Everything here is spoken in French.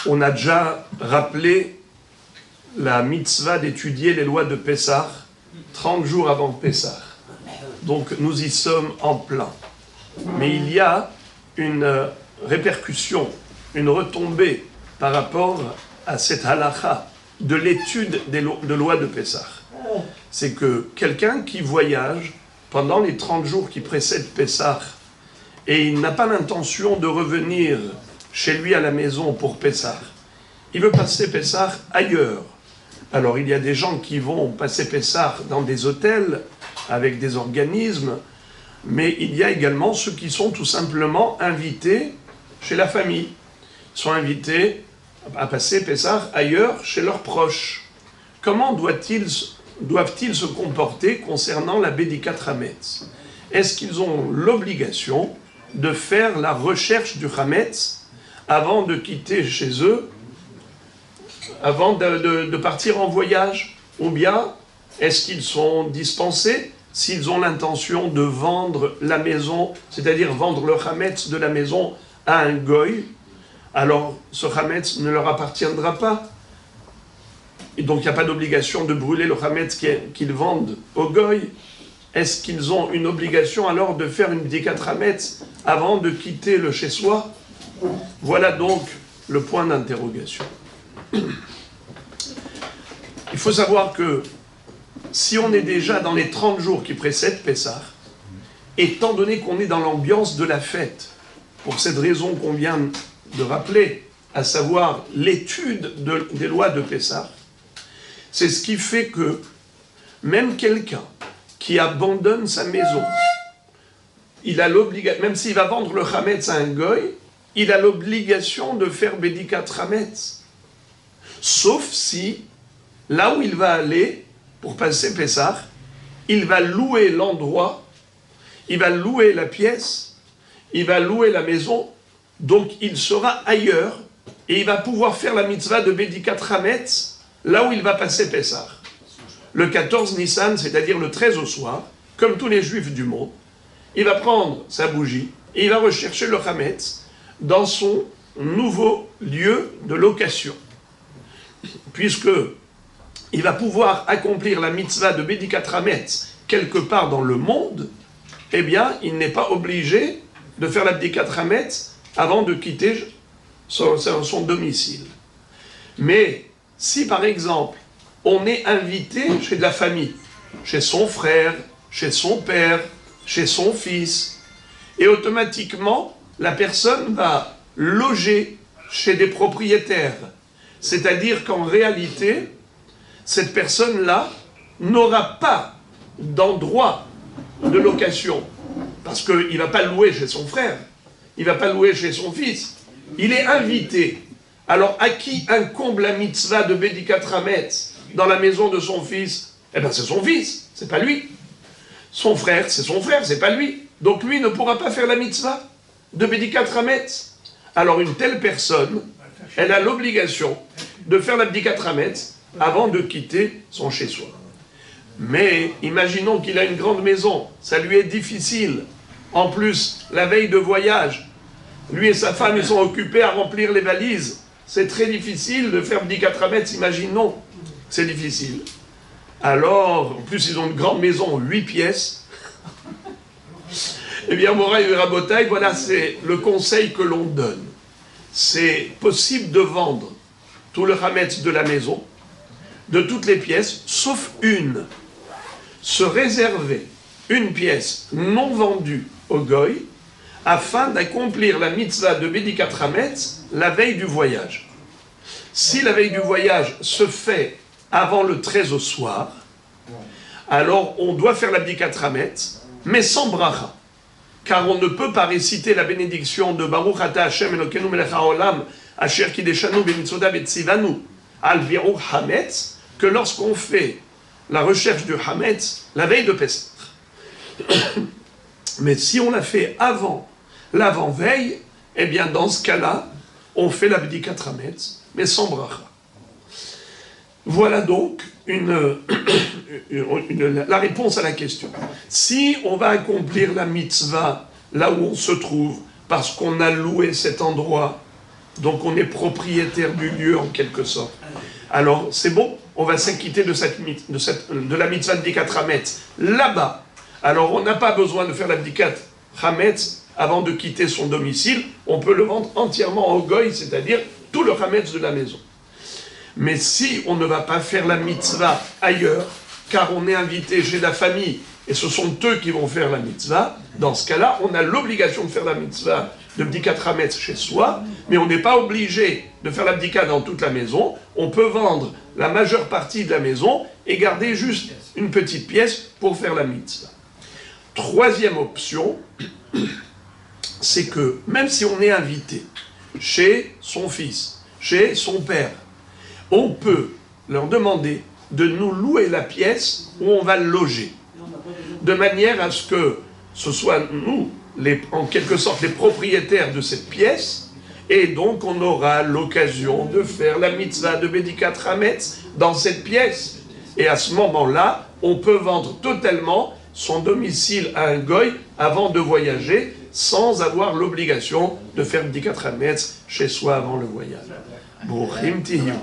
On a déjà rappelé la mitzvah d'étudier les lois de Pessah 30 jours avant Pessah. Donc nous y sommes en plein. Mais il y a une répercussion, une retombée par rapport à cette halakha de l'étude de lois de Pessah. C'est que quelqu'un qui voyage pendant les 30 jours qui précèdent Pessah et il n'a pas l'intention de revenir chez lui à la maison pour Pessah, il veut passer Pessah ailleurs. Alors il y a des gens qui vont passer Pessah dans des hôtels avec des organismes, mais il y a également ceux qui sont tout simplement invités chez la famille. Ils sont invités à passer Pessah ailleurs chez leurs proches. Comment doivent-ils se comporter concernant la Bédikat Hametz? Est-ce qu'ils ont l'obligation de faire la recherche du Hametz avant de quitter chez eux, avant de partir en voyage? Ou bien est-ce qu'ils sont dispensés s'ils ont l'intention de vendre la maison, c'est-à-dire vendre le Hametz de la maison à un goy? Alors ce Hametz ne leur appartiendra pas. Et donc il n'y a pas d'obligation de brûler le Hametz qu'ils vendent au goy. Est-ce qu'ils ont une obligation alors de faire une bdikat Hametz avant de quitter le chez-soi? Voilà donc le point d'interrogation. Il faut savoir que si on est déjà dans les 30 jours qui précèdent Pessah, étant donné qu'on est dans l'ambiance de la fête, pour cette raison qu'on vient de rappeler, à savoir l'étude des lois de Pessah, c'est ce qui fait que même quelqu'un qui abandonne sa maison, il a l'obligation, même s'il va vendre le Hametz à un goy, il a l'obligation de faire Bédikat Hametz. Sauf si, là où il va aller pour passer Pessah, il va louer l'endroit, il va louer la pièce, il va louer la maison, donc il sera ailleurs et il va pouvoir faire la mitzvah de Bédikat Hametz là où il va passer Pessah. Le 14 Nissan, c'est-à-dire le 13 au soir, comme tous les juifs du monde, il va prendre sa bougie et il va rechercher le Hametz dans son nouveau lieu de location. Puisque il va pouvoir accomplir la mitzvah de Bédikat Hametz quelque part dans le monde, eh bien, il n'est pas obligé de faire la Bédikat Hametz avant de quitter son domicile. Mais si, par exemple, on est invité chez de la famille, chez son frère, chez son père, chez son fils, et automatiquement, la personne va loger chez des propriétaires. C'est-à-dire qu'en réalité, cette personne-là n'aura pas d'endroit de location. Parce qu'il ne va pas louer chez son frère, il ne va pas louer chez son fils. Il est invité. Alors, à qui incombe la mitzvah de Bédikat Hametz dans la maison de son fils? Eh bien, c'est son fils, c'est pas lui. Son frère, c'est pas lui. Donc, lui ne pourra pas faire la mitzvah de Bédikat Hametz. Alors, une telle personne, elle a l'obligation de faire la Bédikat Hametz avant de quitter son chez-soi. Mais, imaginons qu'il a une grande maison, ça lui est difficile. En plus, la veille de voyage, lui et sa femme, ils sont occupés à remplir les valises. C'est très difficile de faire Bédikat Hametz, imaginons. C'est difficile. Alors, en plus, ils ont une grande maison, 8 pièces. Eh bien, Moraï et Rabotaï, voilà, c'est le conseil que l'on donne. C'est possible de vendre tout le Hametz de la maison, de toutes les pièces, sauf une. Se réserver une pièce non vendue au goy, afin d'accomplir la mitzvah de Bédikat Hametz la veille du voyage. Si la veille du voyage se fait avant le 13 au soir, alors on doit faire la Bédikat Hametz, mais sans bracha. Car on ne peut pas réciter la bénédiction de Baruch Ata Hashem Elokeinu Melech HaOlam Asher Kideshanu B'Mitzvotav Etzivanu Al Biruch Hametz, que lorsqu'on fait la recherche du Hametz la veille de Pessah. Mais si on l'a fait avant l'avant-veille, eh bien dans ce cas-là, on fait la Bédikat Hametz, mais sans bracha. Voilà donc la réponse à la question. Si on va accomplir la mitzvah là où on se trouve, parce qu'on a loué cet endroit, Donc on est propriétaire du lieu en quelque sorte. Alors c'est bon, on va s'acquitter de la mitzvah de Bdikat Hametz là-bas. Alors on n'a pas besoin de faire la Bdikat Hametz avant de quitter son domicile. On peut le vendre entièrement au goy, c'est-à-dire tout le Hametz de la maison. Mais si on ne va pas faire la mitzvah ailleurs, car on est invité chez la famille, et ce sont eux qui vont faire la mitzvah, dans ce cas-là, on a l'obligation de faire la mitzvah de Bdikat Hametz chez soi, mais on n'est pas obligé de faire la Bdika dans toute la maison. On peut vendre la majeure partie de la maison et garder juste une petite pièce pour faire la mitzvah. Troisième option, c'est que même si on est invité chez son fils, chez son père, on peut leur demander de nous louer la pièce où on va loger, de manière à ce que ce soit nous, en quelque sorte, les propriétaires de cette pièce, et donc on aura l'occasion de faire la mitzvah de Bdikat Hametz dans cette pièce. Et à ce moment-là, on peut vendre totalement son domicile à un goy avant de voyager, sans avoir l'obligation de faire Bdikat Hametz chez soi avant le voyage. Bochim tihiou.